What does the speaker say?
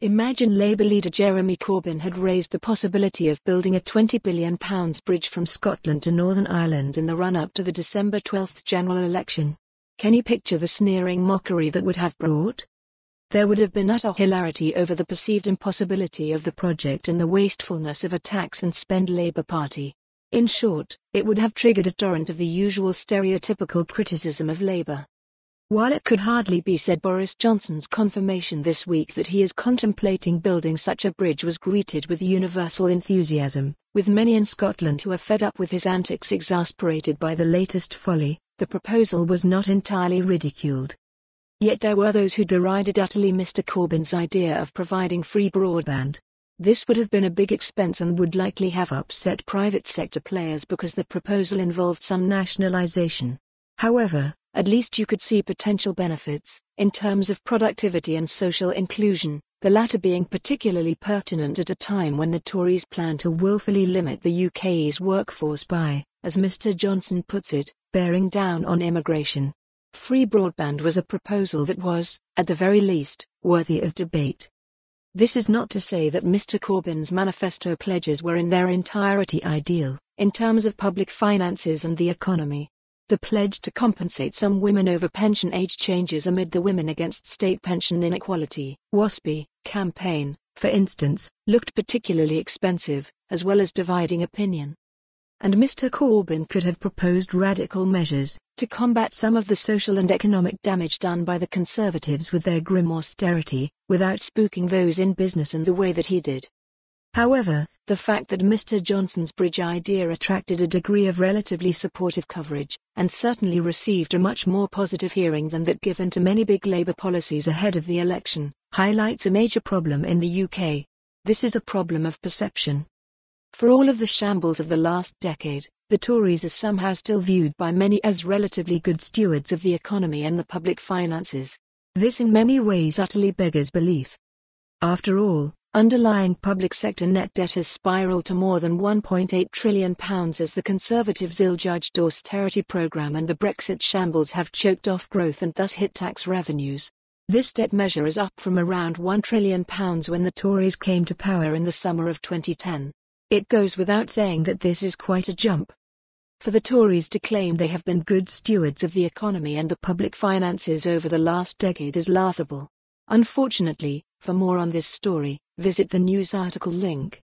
Imagine Labour leader Jeremy Corbyn had raised the possibility of building a £20 billion bridge from Scotland to Northern Ireland in the run-up to the December 12 general election. Can you picture the sneering mockery that would have brought? There would have been utter hilarity over the perceived impossibility of the project and the wastefulness of a tax and spend Labour Party. In short, it would have triggered a torrent of the usual stereotypical criticism of Labour. While it could hardly be said Boris Johnson's confirmation this week that he is contemplating building such a bridge was greeted with universal enthusiasm, with many in Scotland who are fed up with his antics exasperated by the latest folly, the proposal was not entirely ridiculed. Yet there were those who derided utterly Mr Corbyn's idea of providing free broadband. This would have been a big expense and would likely have upset private sector players because the proposal involved some nationalisation. However, at least you could see potential benefits, in terms of productivity and social inclusion, the latter being particularly pertinent at a time when the Tories plan to wilfully limit the UK's workforce by, as Mr Johnson puts it, bearing down on immigration. Free broadband was a proposal that was, at the very least, worthy of debate. This is not to say that Mr Corbyn's manifesto pledges were in their entirety ideal, in terms of public finances and the economy. The pledge to compensate some women over pension age changes amid the Women Against State Pension Inequality (WASPI) campaign, for instance, looked particularly expensive, as well as dividing opinion. And Mr Corbyn could have proposed radical measures to combat some of the social and economic damage done by the Conservatives with their grim austerity, without spooking those in business in the way that he did. However, the fact that Mr Johnson's bridge idea attracted a degree of relatively supportive coverage, and certainly received a much more positive hearing than that given to many big Labour policies ahead of the election, highlights a major problem in the UK. This is a problem of perception. For all of the shambles of the last decade, the Tories are somehow still viewed by many as relatively good stewards of the economy and the public finances. This in many ways utterly beggars belief. After all, underlying public sector net debt has spiraled to more than £1.8 trillion as the Conservatives' ill-judged austerity programme and the Brexit shambles have choked off growth and thus hit tax revenues. This debt measure is up from around £1 trillion when the Tories came to power in the summer of 2010. It goes without saying that this is quite a jump. For the Tories to claim they have been good stewards of the economy and the public finances over the last decade is laughable. Unfortunately, for more on this story, visit the news article link.